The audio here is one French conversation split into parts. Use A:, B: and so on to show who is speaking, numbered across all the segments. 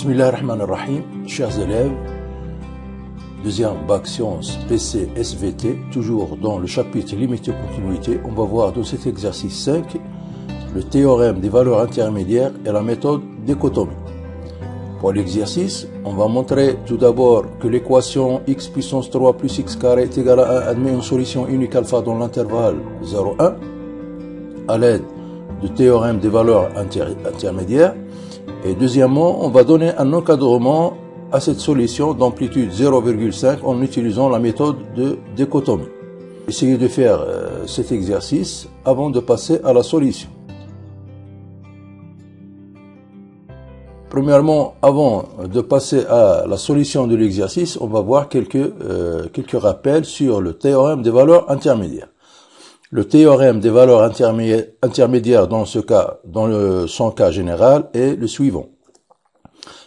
A: Bismillahirrahmanirrahim, chers élèves, deuxième bac sciences PC SVT, toujours dans le chapitre limité continuité, on va voir dans cet exercice 5 le théorème des valeurs intermédiaires et la méthode d'écotomie. Pour l'exercice, on va montrer tout d'abord que l'équation x puissance 3 plus x carré est égale à 1 admet une solution unique alpha dans l'intervalle 0,1 à l'aide du théorème des valeurs intermédiaires. Et deuxièmement, on va donner un encadrement à cette solution d'amplitude 0,5 en utilisant la méthode de dichotomie. Essayez de faire cet exercice avant de passer à la solution. Premièrement, avant de passer à la solution de l'exercice, on va voir quelques rappels sur le théorème des valeurs intermédiaires. Le théorème des valeurs intermédiaires dans ce cas, son cas général, est le suivant.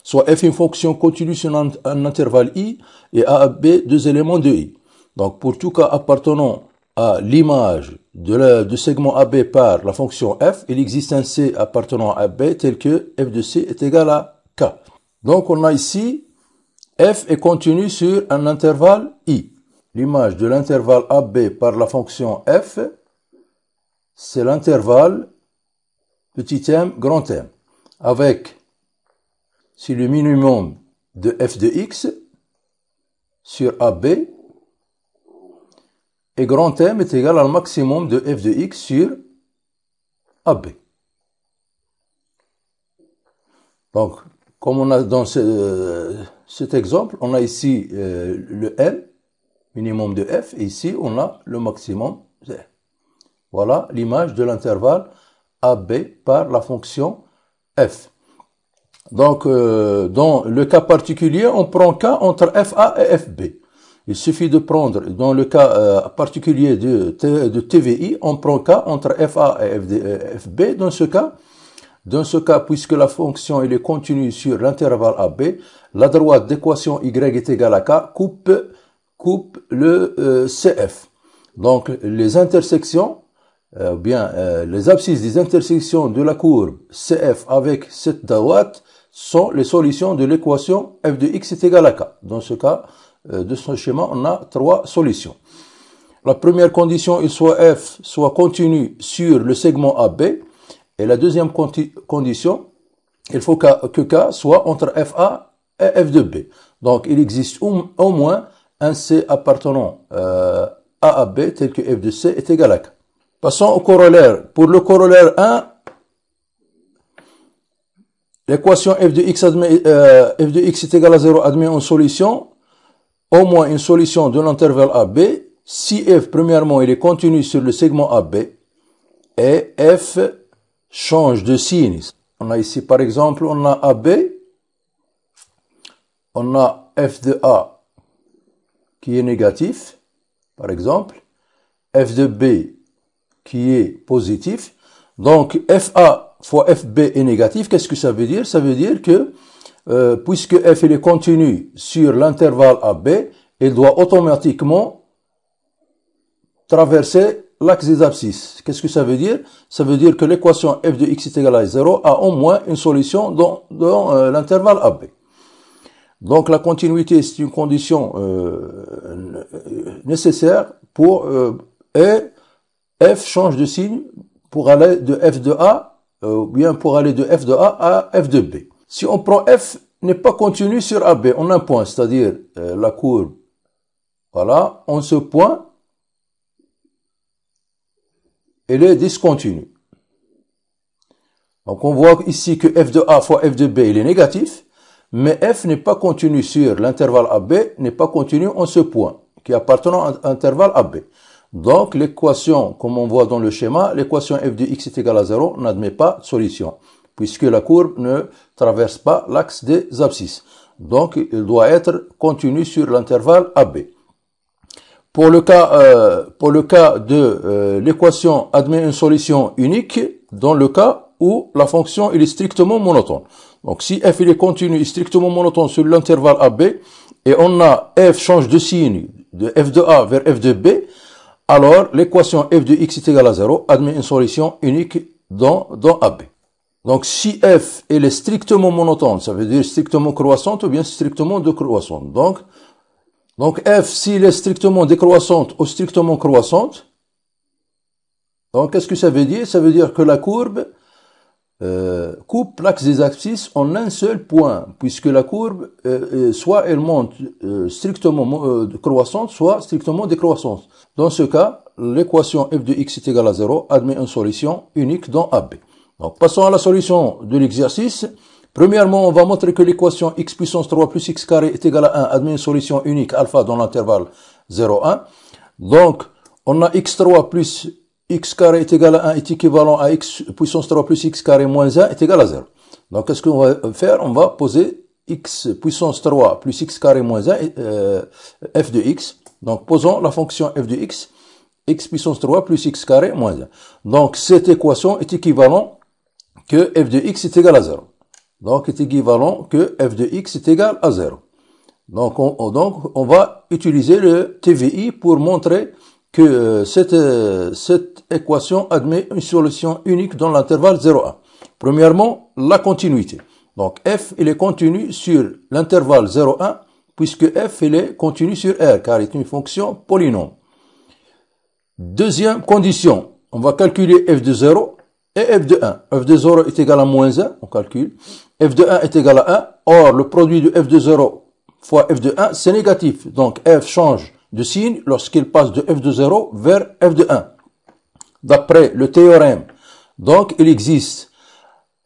A: Soit f une fonction continue sur un intervalle i et a b deux éléments de i. Donc pour tout cas appartenant à l'image du segment AB par la fonction f, il existe un c appartenant à b tel que f de c est égal à k. Donc on a ici f est continu sur un intervalle i. L'image de l'intervalle AB par la fonction f, c'est l'intervalle petit m, grand M, avec, c'est le minimum de f de x sur AB, et grand M est égal au maximum de f de x sur AB. Donc, comme on a dans cet exemple, on a ici le M, minimum de f, et ici on a le maximum de f. Voilà l'image de l'intervalle AB par la fonction f. Donc, dans le cas particulier, on prend K entre FA et FB. Il suffit de prendre, dans le cas particulier de TVI, on prend K entre FA et FB. Dans ce cas, puisque la fonction elle est continue sur l'intervalle AB, la droite d'équation Y est égale à K coupe le CF. Donc, les intersections, les abscisses des intersections de la courbe CF avec cette droite sont les solutions de l'équation f de x est égal à k. Dans ce cas, de ce schéma, on a trois solutions. La première condition, il soit f soit continu sur le segment AB. Et la deuxième condition, il faut que k soit entre FA et f de B. Donc, il existe au moins un C appartenant à AB tel que f de C est égal à k. Passons au corollaire. Pour le corollaire 1, l'équation f de x est égal à 0 admet une solution, au moins une solution de l'intervalle AB, si f, premièrement, il est continu sur le segment AB, et f change de signe. On a ici, par exemple, on a AB, on a f de A qui est négatif, par exemple, f de B qui est positif. Donc, FA fois FB est négatif. Qu'est-ce que ça veut dire? Ça veut dire que, puisque F il est continu sur l'intervalle AB, il doit automatiquement traverser l'axe des abscisses. Qu'est-ce que ça veut dire? Ça veut dire que l'équation f de x est égale à 0 a au moins une solution dans l'intervalle AB. Donc, la continuité, c'est une condition nécessaire pour f change de signe pour aller de f de A, ou bien pour aller de f de A à f de B. Si on prend f n'est pas continu sur AB, on a un point, c'est-à-dire la courbe, voilà, en ce point, elle est discontinue. Donc on voit ici que f de A fois f de B, il est négatif, mais f n'est pas continu sur l'intervalle AB, n'est pas continu en ce point, qui appartient à l'intervalle AB. Donc, l'équation, comme on voit dans le schéma, l'équation f de x est égale à 0 n'admet pas de solution, puisque la courbe ne traverse pas l'axe des abscisses. Donc, il doit être continu sur l'intervalle AB. Pour le cas de l'équation admet une solution unique, dans le cas où la fonction est strictement monotone. Donc, si f il est continu et strictement monotone sur l'intervalle AB, et on a f change de signe de f de A vers f de B, alors l'équation f de x est égale à 0 admet une solution unique dans AB. Donc, si f elle est strictement monotone, ça veut dire strictement croissante ou bien strictement décroissante. Donc f, s'il est strictement décroissante ou strictement croissante, donc qu'est-ce que ça veut dire? Ça veut dire que la courbe coupe l'axe des abscisses en un seul point, puisque la courbe, soit elle monte strictement croissante, soit strictement décroissante. Dans ce cas, l'équation f de x est égale à 0 admet une solution unique dans AB. Donc, passons à la solution de l'exercice. Premièrement, on va montrer que l'équation x puissance 3 plus x carré est égale à 1 admet une solution unique alpha dans l'intervalle 0, 1. Donc, on a x3 plus x carré est égal à 1 est équivalent à x puissance 3 plus x carré moins 1 est égal à 0. Donc, qu'est-ce qu'on va faire? On va poser x puissance 3 plus x carré moins 1, f de x. Donc, posons la fonction f de x, x puissance 3 plus x carré moins 1. Donc, cette équation est équivalent que f de x est égal à 0. Donc, est équivalent que f de x est égal à 0. Donc, on va utiliser le TVI pour montrer que cette équation admet une solution unique dans l'intervalle 0,1. Premièrement, la continuité. Donc, f, il est continu sur l'intervalle 0,1, puisque f, il est continu sur R, car il est une fonction polynôme. Deuxième condition, on va calculer f de 0 et f de 1. f de 0 est égal à moins 1, on calcule. f de 1 est égal à 1. Or, le produit de f de 0 fois f de 1, c'est négatif. Donc, f change de signe lorsqu'il passe de f de 0 vers f de 1. D'après le théorème, donc, il existe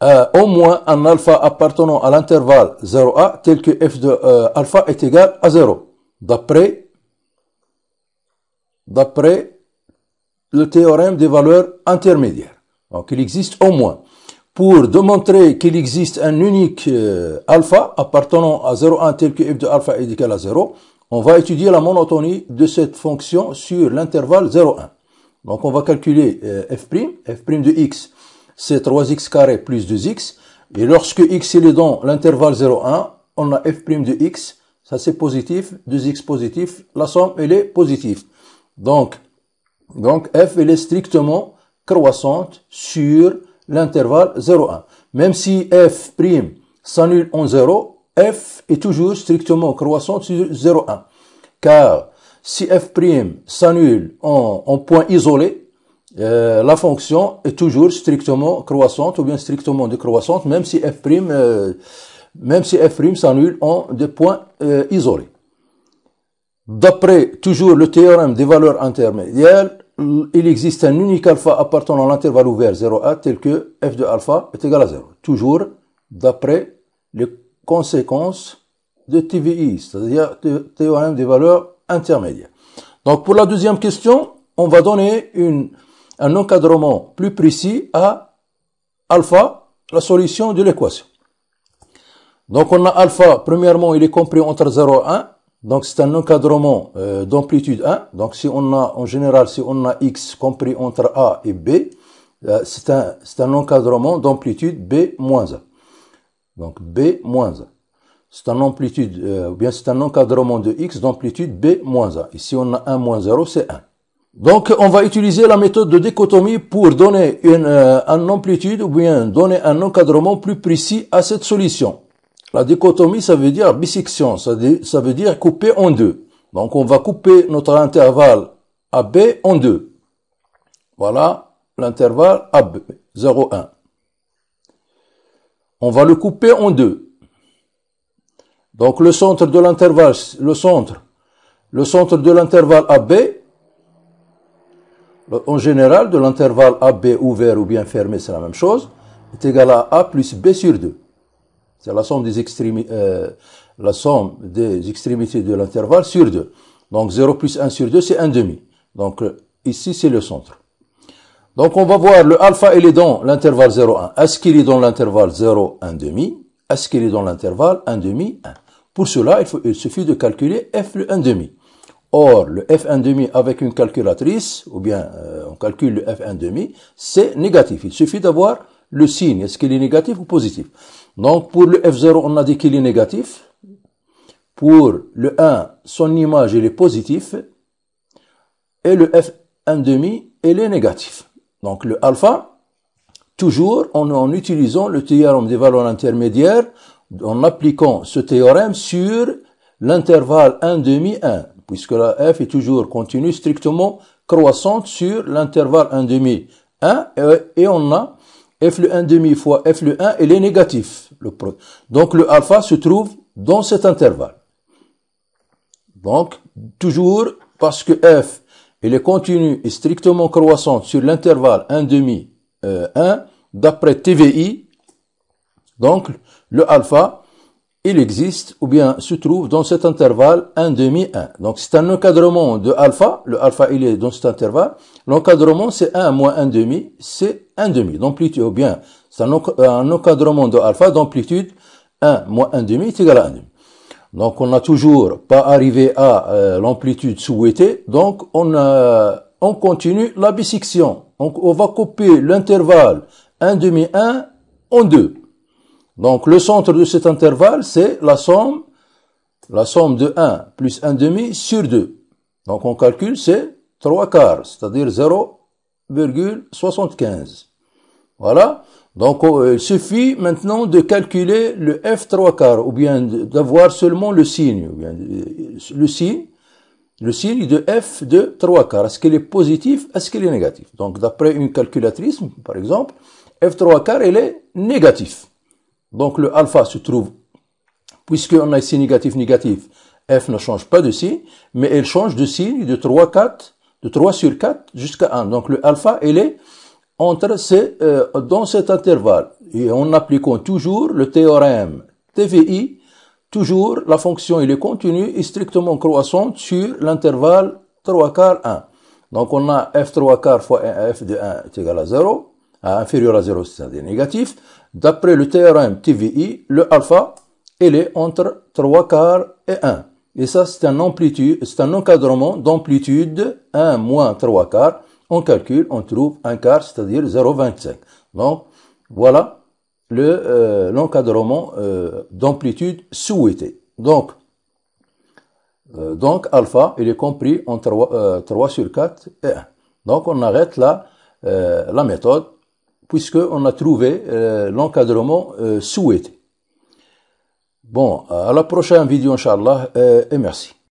A: au moins un alpha appartenant à l'intervalle 0a tel que f de alpha est égal à 0. D'après le théorème des valeurs intermédiaires. Donc, il existe au moins. Pour démontrer qu'il existe un unique alpha appartenant à 0,1 tel que f de alpha est égal à 0, on va étudier la monotonie de cette fonction sur l'intervalle 0,1. Donc, on va calculer f' de x, c'est 3x carré plus 2x. Et lorsque x il est dans l'intervalle 0,1, on a f' de x, ça c'est positif, 2x positif, la somme elle est positive. Donc f elle est strictement croissante sur l'intervalle 0,1. Même si f' s'annule en 0, f est toujours strictement croissante sur 0,1. Car si f' s'annule en point isolé, la fonction est toujours strictement croissante ou bien strictement décroissante, même si f' s'annule en des points isolés. D'après toujours le théorème des valeurs intermédiaires, il existe un unique alpha appartenant à l'intervalle ouvert 0,1 tel que f de alpha est égal à 0. Toujours d'après les conséquences de TVI, c'est-à-dire le théorème des valeurs intermédiaires. Donc pour la deuxième question, on va donner un encadrement plus précis à alpha, la solution de l'équation. Donc on a alpha, premièrement, il est compris entre 0 et 1. Donc, c'est un encadrement d'amplitude 1. Donc, si on a, en général, si on a x compris entre A et B, c'est un encadrement d'amplitude B moins 1. Donc, B moins 1. C'est un amplitude, bien, c'est un encadrement de x d'amplitude B moins 1. Ici, on a 1 moins 0, c'est 1. Donc, on va utiliser la méthode de dichotomie pour donner une amplitude ou bien donner un encadrement plus précis à cette solution. La dichotomie, ça veut dire bisection, ça veut dire couper en deux. Donc, on va couper notre intervalle AB en deux. Voilà l'intervalle AB, 0, 1. On va le couper en deux. Donc, le centre de l'intervalle AB, en général, de l'intervalle AB ouvert ou bien fermé, c'est la même chose, est égal à A plus B sur 2. C'est la somme des extrémités de l'intervalle sur 2. Donc 0 plus 1 sur 2, c'est 1,5. Donc ici, c'est le centre. Donc on va voir le alpha, il est dans l'intervalle 0,1. Est-ce qu'il est dans l'intervalle 0, 1,5? Est-ce qu'il est dans l'intervalle 1,5, 1? Pour cela, il suffit de calculer f le 1,5. Or, le f 1,5 avec une calculatrice, ou bien on calcule le f 1,5, c'est négatif. Il suffit d'avoir le signe. Est-ce qu'il est négatif ou positif? Donc, pour le f0, on a dit qu'il est négatif. Pour le 1, son image, il est positif. Et le f 1,5, il est négatif. Donc, le alpha, toujours en utilisant le théorème des valeurs intermédiaires, en appliquant ce théorème sur l'intervalle 1,5, 1, puisque la f est toujours continue strictement croissante sur l'intervalle 1,5, 1, et on a f le 1,5 fois f le 1, elle est négatif. Donc le alpha se trouve dans cet intervalle. Donc, toujours parce que f, elle est continue et strictement croissante sur l'intervalle 1,5, 1, d'après TVI, donc le alpha, il existe ou bien se trouve dans cet intervalle 1,5, 1. Donc c'est un encadrement de alpha, le alpha il est dans cet intervalle, l'encadrement c'est 1 moins 1,5, c'est 1,5 d'amplitude, ou bien c'est un encadrement de alpha d'amplitude 1 moins 1,5 est égal à 1,5. Donc on n'a toujours pas arrivé à l'amplitude souhaitée, donc on continue la bisection. Donc on va couper l'intervalle 1,5, 1 en deux. Donc le centre de cet intervalle, c'est la somme de 1 plus 1,5 sur 2. Donc on calcule, c'est 3/4, c'est-à-dire 0,75. Voilà. Donc il suffit maintenant de calculer le f 3/4, ou bien d'avoir seulement le signe, ou bien le signe de f de 3/4. Est-ce qu'il est positif, est-ce qu'il est négatif? Donc d'après une calculatrice, par exemple, f 3/4, elle est négatif. Donc le alpha se trouve, puisqu'on a ici négatif, négatif, f ne change pas de signe, mais elle change de signe de 3 sur 4 jusqu'à 1. Donc le alpha, elle est dans cet intervalle. Et en appliquant toujours le théorème TVI, toujours la fonction elle est continue et strictement croissante sur l'intervalle 3/4, 1. Donc on a f 3/4 fois f de 1 est égal à 0, inférieur à 0, c'est-à-dire négatif. D'après le théorème TVI, le alpha, il est entre 3/4 et 1. Et ça, c'est un encadrement d'amplitude 1 moins 3/4. On calcule, on trouve 1/4, c'est-à-dire 0,25. Donc, voilà l'encadrement d'amplitude souhaité. Donc, alpha, il est compris entre 3 sur 4 et 1. Donc, on arrête là la méthode, puisqu'on a trouvé l'encadrement souhaité. Bon, à la prochaine vidéo, Inch'Allah, et merci.